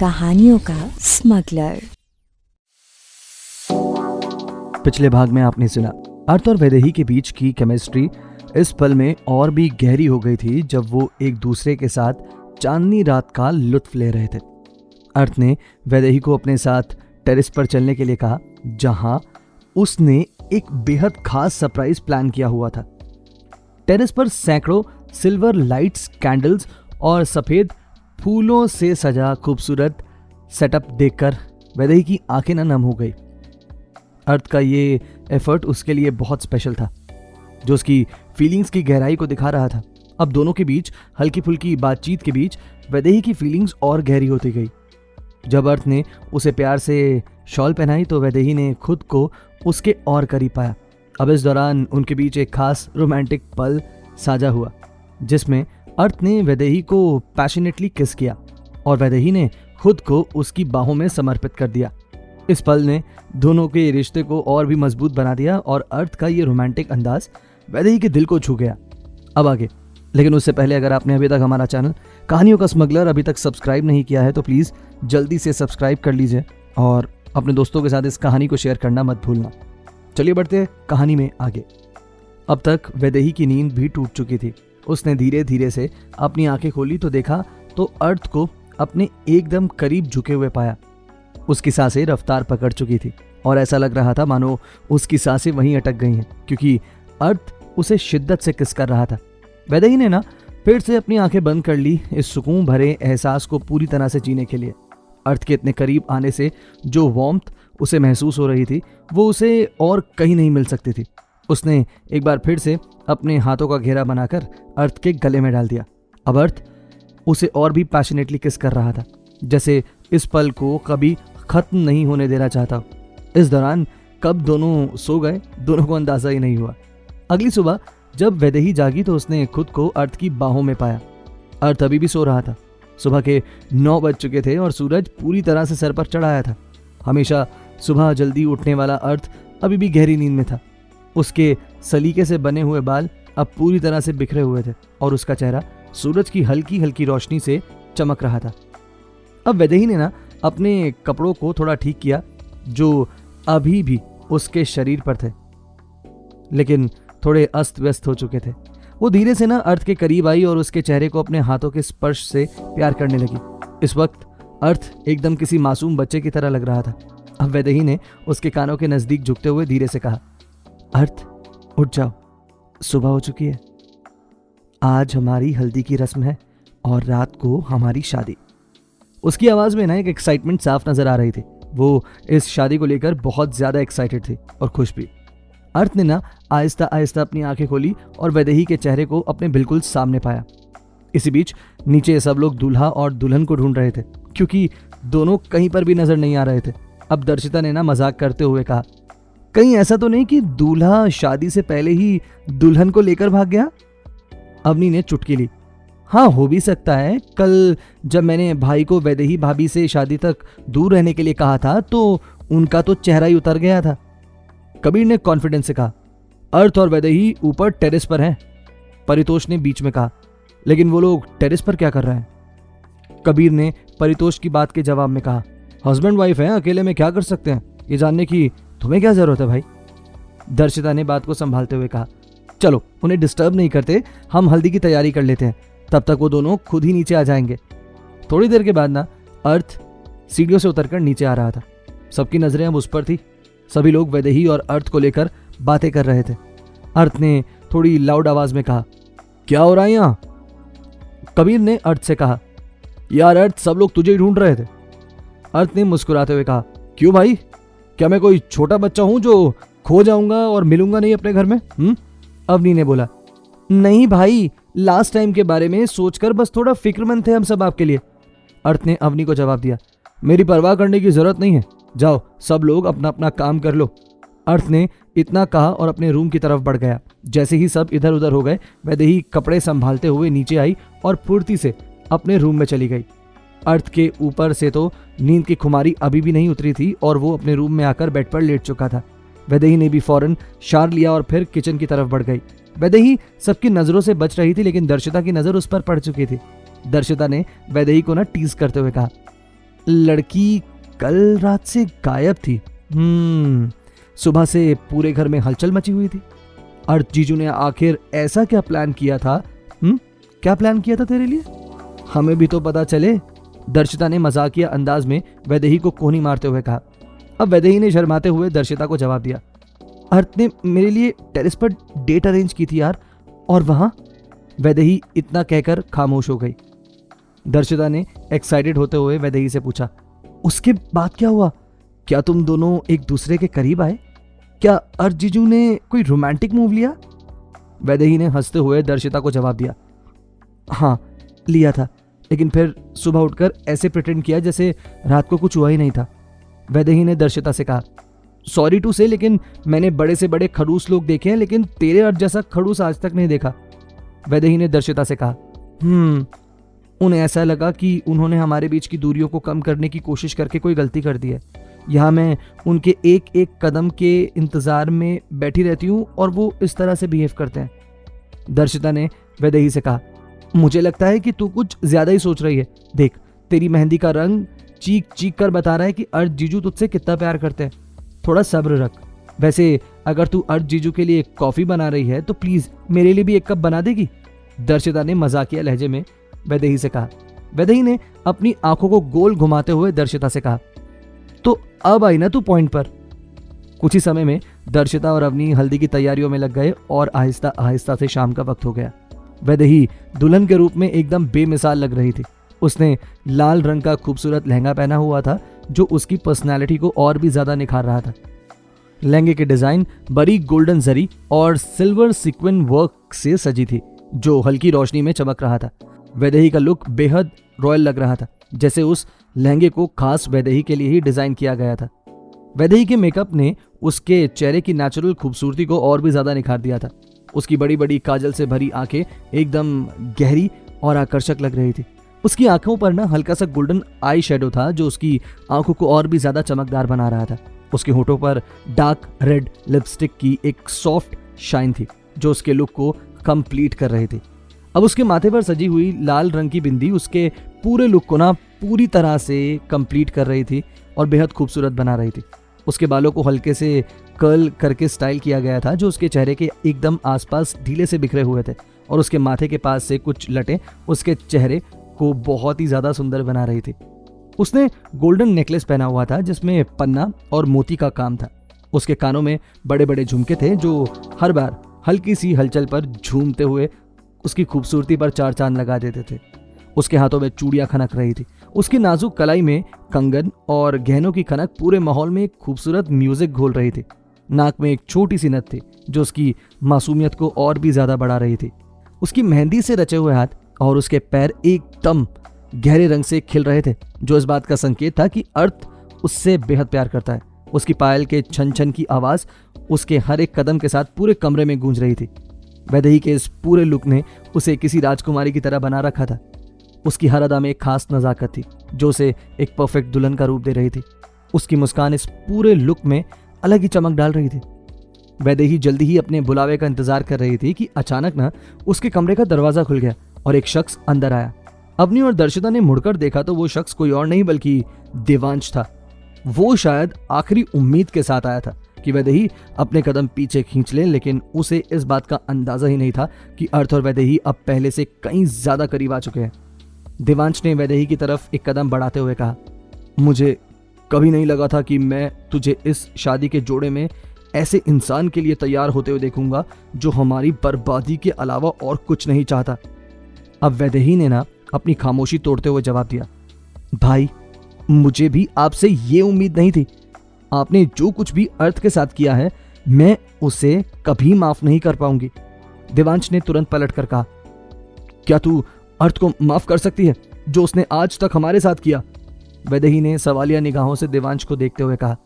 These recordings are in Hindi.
कहानियों का स्मगलर। पिछले भाग में आपने सुना अर्थ और वैदेही के बीच की केमिस्ट्री इस पल में और भी गहरी हो गई थी जब वो एक दूसरे के साथ चांदनी रात का लुत्फ ले रहे थे। अर्थ ने वैदेही को अपने साथ टेरेस पर चलने के लिए कहा, जहां उसने एक बेहद खास सरप्राइज प्लान किया हुआ था। टेरेस पर सैकड़ों सिल्वर लाइट्स, कैंडल्स और सफेद फूलों से सजा खूबसूरत सेटअप देखकर वैदेही की आंखें नम हो गई। अर्थ का ये एफर्ट उसके लिए बहुत स्पेशल था, जो उसकी फीलिंग्स की गहराई को दिखा रहा था। अब दोनों के बीच हल्की फुल्की बातचीत के बीच वैदेही की फीलिंग्स और गहरी होती गई। जब अर्थ ने उसे प्यार से शॉल पहनाई तो वैदेही ने खुद को उसके और करीब पाया। अब इस दौरान उनके बीच एक खास रोमांटिक पल साझा हुआ, जिसमें अर्थ ने वैदेही को पैशनेटली किस किया और वैदेही ने खुद को उसकी बाहों में समर्पित कर दिया। इस पल ने दोनों के रिश्ते को और भी मजबूत बना दिया और अर्थ का ये रोमांटिक अंदाज वैदेही के दिल को छू गया। अब आगे, लेकिन उससे पहले अगर आपने अभी तक हमारा चैनल कहानियों का स्मगलर अभी तक सब्सक्राइब नहीं किया है तो प्लीज़ जल्दी से सब्सक्राइब कर लीजिए और अपने दोस्तों के साथ इस कहानी को शेयर करना मत भूलना। चलिए बढ़ते हैं कहानी में आगे। अब तक वैदेही की नींद भी टूट चुकी थी। उसने धीरे धीरे से अपनी आंखें खोली तो देखा तो अर्थ को अपने एकदम करीब झुके हुए पाया। उसकी सांसें रफ्तार पकड़ चुकी थी और ऐसा लग रहा था मानो उसकी सांसें वहीं अटक गई हैं, क्योंकि अर्थ उसे शिद्दत से किस कर रहा था। वैदेही ने फिर से अपनी आंखें बंद कर ली, इस सुकून भरे एहसास को पूरी तरह से जीने के लिए। अर्थ के इतने करीब आने से जो वार्मथ उसे महसूस हो रही थी वो उसे और कहीं नहीं मिल सकती थी। उसने एक बार फिर से अपने हाथों का घेरा बनाकर अर्थ के गले में डाल दिया। अब अर्थ उसे और भी पैशनेटली किस कर रहा था, जैसे इस पल को कभी खत्म नहीं होने देना चाहता। इस दौरान कब दोनों सो गए, दोनों को अंदाजा ही नहीं हुआ। अगली सुबह जब वैदेही जागी तो उसने खुद को अर्थ की बाहों में पाया। अर्थ अभी भी सो रहा था। सुबह के 9 बज चुके थे और सूरज पूरी तरह से सर पर चढ़ आया था। हमेशा सुबह जल्दी उठने वाला अर्थ अभी भी गहरी नींद में था। उसके सलीके से बने हुए बाल अब पूरी तरह से बिखरे हुए थे और उसका चेहरा सूरज की हल्की हल्की रोशनी से चमक रहा था। अब वैदेही ने अपने कपड़ों को थोड़ा ठीक किया जो अभी भी उसके शरीर पर थे, लेकिन थोड़े अस्त व्यस्त हो चुके थे। वो धीरे से अर्थ के करीब आई और उसके चेहरे को अपने हाथों के स्पर्श से प्यार करने लगी। इस वक्त अर्थ एकदम किसी मासूम बच्चे की तरह लग रहा था। अब वैदेही ने उसके कानों के नजदीक झुकते हुए धीरे से कहा, अर्थ उठ जाओ, सुबह हो चुकी है। आज हमारी हल्दी की रस्म है और रात को हमारी शादी। उसकी आवाज में एक एक्साइटमेंट साफ नजर आ रही थी। वो इस शादी को लेकर बहुत ज्यादा एक्साइटेड थी और खुश भी। अर्थ ने आहिस्ता आहिस्ता अपनी आंखें खोली और वैदेही के चेहरे को अपने बिल्कुल सामने पाया। इसी बीच नीचे सब लोग दूल्हा और दुल्हन को ढूंढ रहे थे, क्योंकि दोनों कहीं पर भी नजर नहीं आ रहे थे। अब दर्शिता ने मजाक करते हुए कहा, कहीं ऐसा तो नहीं कि दूल्हा शादी से पहले ही दुल्हन को लेकर भाग गया? अवनी ने चुटकी ली, हाँ हो भी सकता है। कल जब मैंने भाई को वैदेही भाभी से शादी तक दूर रहने के लिए कहा था तो उनका तो चेहरा ही उतर गया था। कबीर ने कॉन्फिडेंस से कहा, अर्थ और वैदेही ऊपर टेरेस पर हैं। परितोष ने बीच में कहा, लेकिन वो लोग टेरेस पर क्या कर रहे हैं? कबीर ने परितोष की बात के जवाब में कहा, हस्बैंड वाइफ हैं, अकेले में क्या कर सकते हैं, ये जानने की तुम्हें क्या जरूरत है भाई? दर्शिता ने बात को संभालते हुए कहा, चलो उन्हें डिस्टर्ब नहीं करते, हम हल्दी की तैयारी कर लेते हैं, तब तक वो दोनों खुद ही नीचे आ जाएंगे। थोड़ी देर के बाद अर्थ सीढ़ियों से उतरकर नीचे आ रहा था। सबकी नजरें अब उस पर थी। सभी लोग वैदेही और अर्थ को लेकर बातें कर रहे थे। अर्थ ने थोड़ी लाउड आवाज में कहा, क्या हो रहा है यहाँ? कबीर ने अर्थ से कहा, यार अर्थ, सब लोग तुझे ही ढूंढ रहे थे। अर्थ ने मुस्कुराते हुए कहा, क्यों भाई, क्या मैं कोई छोटा बच्चा हूं जो खो जाऊंगा और मिलूंगा नहीं अपने घर में? अवनी ने बोला, नहीं भाई, लास्ट टाइम के बारे में सोचकर बस थोड़ा फिक्रमंद थे हम सब आपके लिए। अर्थ ने अवनी को जवाब दिया, मेरी परवाह करने की जरूरत नहीं है, जाओ सब लोग अपना अपना काम कर लो। अर्थ ने इतना कहा और अपने रूम की तरफ बढ़ गया। जैसे ही सब इधर उधर हो गए, वैदेही कपड़े संभालते हुए नीचे आई और फुर्ती से अपने रूम में चली गई। अर्थ के ऊपर से तो नींद की खुमारी अभी भी नहीं उतरी थी और वो अपने रूम में आकर बेड पर लेट चुका था। वैदेही ने भी फौरन शार लिया और फिर किचन की तरफ बढ़ गई। वैदेही सबकी नजरों से बच रही थी, लेकिन दर्शिता की नजर उस पर पड़ चुकी थी। दर्शिता ने वैदेही को टीज करते हुए कहा, लड़की कल रात से गायब थी। सुबह से पूरे घर में हलचल मची हुई थी। अर्थ जीजू ने आखिर ऐसा क्या प्लान किया था? क्या प्लान किया था तेरे लिए? हमें भी तो पता चले। दर्शिता ने मजाकिया अंदाज में वैदेही को कोहनी मारते हुए कहा। अब वैदेही ने शर्माते हुए दर्शिता को जवाब दिया, अर्थ ने मेरे लिए टेरेस पर डेट अरेंज की थी यार। और वहां? वैदेही इतना कहकर खामोश हो गई। दर्शिता ने एक्साइटेड होते हुए वैदेही से पूछा, उसके बाद क्या हुआ? क्या तुम दोनों एक दूसरे के करीब आए? क्या अर्थ जीजू ने कोई रोमांटिक मूव लिया? वैदेही ने हंसते हुए दर्शिता को जवाब दिया, हाँ लिया था, लेकिन फिर सुबह उठकर ऐसे प्रिटेंड किया जैसे रात को कुछ हुआ ही नहीं था। वैदेही ने दर्शिता से कहा, सॉरी टू से, लेकिन मैंने बड़े से बड़े खड़ूस लोग देखे हैं, लेकिन तेरे अर्थ जैसा खड़ूस आज तक नहीं देखा। वैदेही ने दर्शिता से कहा, उन्हें ऐसा लगा कि उन्होंने हमारे बीच की दूरियों को कम करने की कोशिश करके कोई गलती कर दी है। यहाँ मैं उनके एक एक कदम के इंतजार में बैठी रहती हूँ और वो इस तरह से बिहेव करते हैं। दर्शिता ने वैदेही से कहा, मुझे लगता है कि तू कुछ ज्यादा ही सोच रही है। देख, तेरी मेहंदी का रंग चीख चीख कर बता रहा है कि अर्थ जीजू तुझसे कितना प्यार करते हैं। थोड़ा सब्र रख। वैसे अगर तू अर्थ जीजू के लिए कॉफी बना रही है तो प्लीज मेरे लिए भी एक कप बना देगी? दर्शिता ने मजाकिया लहजे में वैदेही से कहा। वैदेही ने अपनी आंखों को गोल घुमाते हुए दर्शिता से कहा, तो अब आई ना तू पॉइंट पर। कुछ ही समय में दर्शिता और अवनी हल्दी की तैयारियों में लग गए और आहिस्ता आहिस्ता से शाम का वक्त हो गया। वैदेही दुल्हन के रूप में एकदम बेमिसाल लग रही थी। उसने लाल रंग का खूबसूरत लहंगा पहना हुआ था जो उसकी पर्सनैलिटी को और भी ज्यादा निखार रहा था। लहंगे की डिजाइन बड़ी गोल्डन जरी और सिल्वर सीक्वेंट वर्क से सजी थी जो हल्की रोशनी में चमक रहा था। वैदेही का लुक बेहद रॉयल लग रहा था, जैसे उस लहंगे को खास वैदेही के लिए ही डिजाइन किया गया था। वैदेही के मेकअप ने उसके चेहरे की नेचुरल खूबसूरती को और भी ज्यादा निखार दिया था। उसकी बड़ी बड़ी काजल से भरी आंखें एकदम गहरी और आकर्षक लग रही थी। उसकी आंखों पर ना हल्का सा गोल्डन आई शेडो था जो उसकी आंखों को और भी ज्यादा चमकदार बना रहा था। उसके होठों पर डार्क रेड लिपस्टिक की एक सॉफ्ट शाइन थी जो उसके लुक को कंप्लीट कर रही थी। अब उसके माथे पर सजी हुई लाल रंग की बिंदी उसके पूरे लुक को ना पूरी तरह से कंप्लीट कर रही थी और बेहद खूबसूरत बना रही थी। उसके बालों को हल्के से कर्ल करके स्टाइल किया गया था जो उसके चेहरे के एकदम आसपास ढीले से बिखरे हुए थे और उसके माथे के पास से कुछ लटें उसके चेहरे को बहुत ही ज्यादा सुंदर बना रही थी। उसने गोल्डन नेकलेस पहना हुआ था जिसमें पन्ना और मोती का काम था। उसके कानों में बड़े बड़े झुमके थे जो हर बार हल्की सी हलचल पर झूमते हुए उसकी खूबसूरती पर चार चांद लगा देते थे। उसके हाथों में चूड़ियां खनक रही थी। उसकी नाजुक कलाई में कंगन और गहनों की खनक पूरे माहौल में एक खूबसूरत म्यूजिक घोल रही थी। नाक में एक छोटी सी नथ थी जो उसकी मासूमियत को और भी ज्यादा बढ़ा रही थी। उसकी मेहंदी से रचे हुए हाथ और उसके पैर एकदम गहरे रंग से खिल रहे थे जो इस बात का संकेत था कि अर्थ उससे बेहद प्यार करता है। उसकी पायल के छन छन की आवाज उसके हर एक कदम के साथ पूरे कमरे में गूंज रही थी। वैदेही के इस पूरे लुक ने उसे किसी राजकुमारी की तरह बना रखा था। उसकी हर अदा में एक खास नजाकत थी जो उसे एक परफेक्ट दुल्हन का रूप दे रही थी। उसकी मुस्कान इस पूरे लुक में अलग ही चमक डाल रही थी। वैदेही जल्दी ही अपने बुलावे का इंतजार कर रही थी कि अचानक ना उसके कमरे का दरवाजा खुल गया और एक शख्स अंदर आया। अवनी और दर्शिता ने मुड़कर देखा तो वो शख्स कोई और नहीं बल्कि देवांश था। वो शायद आखिरी उम्मीद के साथ आया था कि वैदेही अपने कदम पीछे खींच ले, लेकिन उसे इस बात का अंदाजा ही नहीं था कि अर्थ और वैदेही अब पहले से कहीं ज्यादा करीब आ चुके हैं। देवांश ने वैदेही की तरफ एक कदम बढ़ाते हुए कहा, मुझे कभी नहीं लगा था कि मैं तुझे इस शादी के जोड़े में ऐसे इंसान के लिए तैयार होते हुए देखूंगा जो हमारी बर्बादी के अलावा और कुछ नहीं चाहता। अब वैदेही ने ना अपनी खामोशी तोड़ते हुए जवाब दिया, भाई मुझे भी आपसे ये उम्मीद नहीं थी। आपने जो कुछ भी अर्थ के साथ किया है मैं उसे कभी माफ नहीं कर पाऊंगी। देवांश ने तुरंत पलटकर कहा, क्या तू अर्थ को माफ कर सकती है जो उसने आज तक हमारे साथ किया? वैदेही ने सवालिया निगाहों से देवांश को देखते हुए कहा,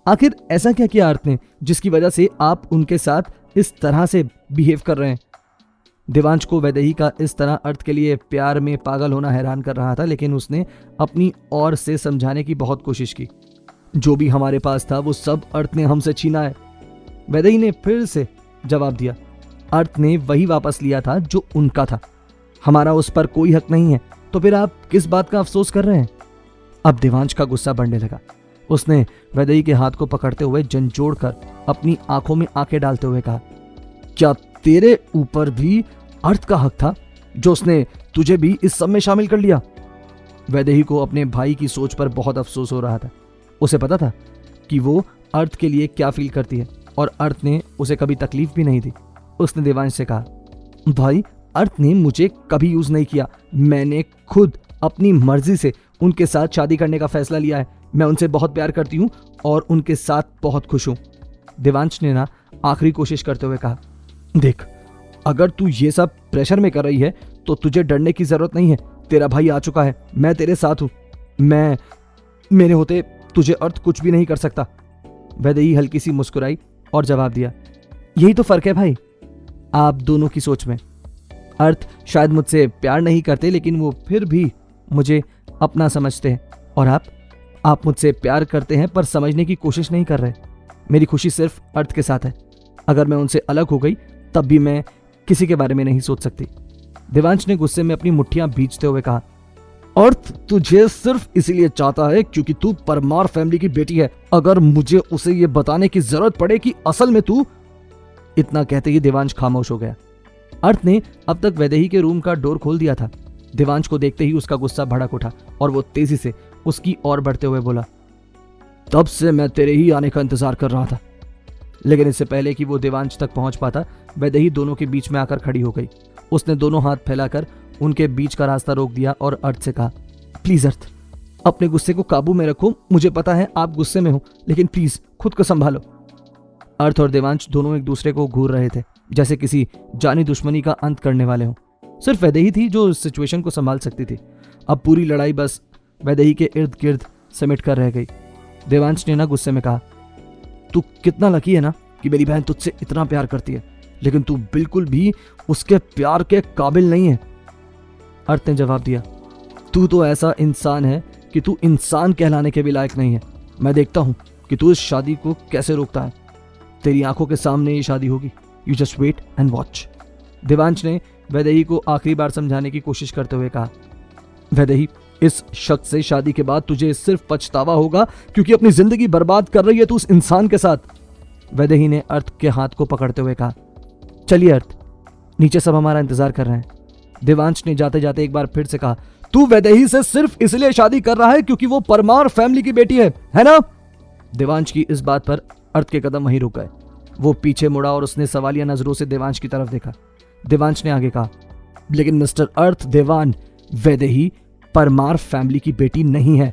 आखिर ऐसा क्या किया अर्थ ने जिसकी वजह से आप उनके साथ इस तरह से बिहेव कर रहे हैं? देवांश को वैदेही का इस तरह अर्थ के लिए प्यार में पागल होना हैरान कर रहा था, लेकिन उसने अपनी ओर से समझाने की बहुत कोशिश की। जो भी हमारे पास था वो सब अर्थ ने हमसे छीना है। वैदेही ने फिर से जवाब दिया, अर्थ ने वही वापस लिया था जो उनका था। हमारा उस पर कोई हक नहीं है, तो फिर आप किस बात का अफसोस कर रहे हैं? अब देवांश का गुस्सा बढ़ने लगा। उसने वैदेही के हाथ को पकड़ते हुए झंझोड़ कर अपनी आंखों में आंखें डालते हुए कहा, क्या तेरे ऊपर भी अर्थ का हक था जो उसने तुझे भी इस सब में शामिल कर लिया? वैदेही को अपने भाई की सोच पर बहुत अफसोस हो रहा था। उसे पता था कि वो अर्थ के लिए क्या फील करती है और अर्थ ने उसे कभी तकलीफ भी नहीं दी। उसने देवांश से कहा, भाई अर्थ ने मुझे कभी यूज नहीं किया। मैंने खुद अपनी मर्जी से उनके साथ शादी करने का फैसला लिया है। मैं उनसे बहुत प्यार करती हूँ और उनके साथ बहुत खुश हूँ। देवांश ने ना आखिरी कोशिश करते हुए कहा, देख अगर तू ये सब प्रेशर में कर रही है तो तुझे डरने की जरूरत नहीं है। तेरा भाई आ चुका है, मैं तेरे साथ हूँ। मेरे होते तुझे अर्थ कुछ भी नहीं कर सकता। वैदेही हल्की सी मुस्कुराई और जवाब दिया, यही तो फर्क है भाई आप दोनों की सोच में। अर्थ शायद मुझसे प्यार नहीं करते लेकिन वो फिर भी मुझे अपना समझते हैं और आप मुझसे प्यार करते हैं पर समझने की कोशिश नहीं कर रहे। मेरी खुशी सिर्फ अर्थ के साथ है। अगर मैं उनसे अलग हो गई तब भी मैं किसी के बारे में नहीं सोच सकती। देवांश ने गुस्से में अपनी मुट्ठियां भींचते हुए कहा, अर्थ तुझे सिर्फ इसीलिए चाहता है क्योंकि तू परमार फैमिली की बेटी है। अगर मुझे उसे ये बताने की जरूरत पड़े कि असल में तू। इतना कहते ही देवांश खामोश हो गया। अर्थ ने अब तक वैदेही के रूम का डोर खोल दिया था। देवांश को देखते ही उसका गुस्सा भड़क उठा और वो तेजी से उसकी ओर बढ़ते हुए बोला, तब से मैं तेरे ही आने का इंतजार कर रहा था। लेकिन इससे पहले कि वो देवांश तक पहुंच पाता, वैदेही दोनों के बीच में आकर खड़ी हो गई। उसने दोनों हाथ फैलाकर उनके बीच का रास्ता रोक दिया और अर्थ से कहा, प्लीज अर्थ अपने गुस्से को काबू में रखो। मुझे पता है आप गुस्से में हो लेकिन प्लीज खुद को संभालो। अर्थ और देवांश दोनों एक दूसरे को घूर रहे थे जैसे किसी जानी दुश्मनी का अंत करने वाले हों। सिर्फ वैदेही थी जो इस सिचुएशन को संभाल सकती थी। अब पूरी लड़ाई बस वैदेही के इर्द गिर्द समेट कर रह गई। देवांश ने ना गुस्से में कहा, तू कितना लकी है ना कि मेरी बहन तुझसे इतना प्यार करती है, लेकिन तू बिल्कुल भी उसके प्यार के काबिल नहीं है। अर्थ ने जवाब दिया, तू तो ऐसा इंसान है कि तू इंसान कहलाने के भी लायक नहीं है। मैं देखता हूं कि तू इस शादी को कैसे रोकता है। तेरी आंखों के सामने ये शादी होगी। You just wait and watch. Devansh ने वैदेही को आखिरी बार समझाने की कोशिश करते हुए कहा, वैदेही इस शख्स से शादी के बाद तुझे सिर्फ पछतावा होगा क्योंकि अपनी जिंदगी बर्बाद कर रही है तू उस इंसान के साथ। वैदेही ने अर्थ के हाथ को पकड़ते हुए कहा, चलिए अर्थ, नीचे सब हमारा इंतजार कर रहे हैं। देवांश ने जाते जाते एक बार फिर से कहा, तू वैदेही से सिर्फ इसलिए शादी कर रहा है क्योंकि वो परमार फैमिली की बेटी है ना? देवांश की इस बात पर अर्थ के कदम वहीं रुक गए। वो पीछे मुड़ा और उसने सवालिया नजरों से देवांश की तरफ देखा। देवांश ने आगे कहा, लेकिन मिस्टर अर्थ देवान, वैदेही परमार फैमिली की बेटी नहीं है।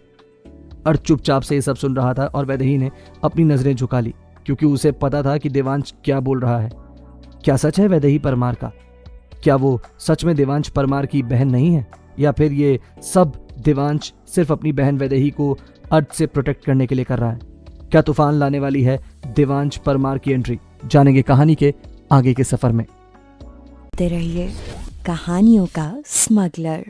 अर्थ चुपचाप से ये सब सुन रहा था और वैदेही ने अपनी नजरें झुका ली क्योंकि उसे पता था कि देवांश क्या बोल रहा है। क्या सच है वैदेही परमार का? क्या वो सच में देवांश परमार की बहन नहीं है, या फिर ये सब देवांश सिर्फ अपनी बहन वैदेही को अर्थ से प्रोटेक्ट करने के लिए कर रहा है? क्या तूफान लाने वाली है देवांश परमार की एंट्री? जानेंगे कहानी के आगे के सफर में। रहिए कहानियों का स्मगलर।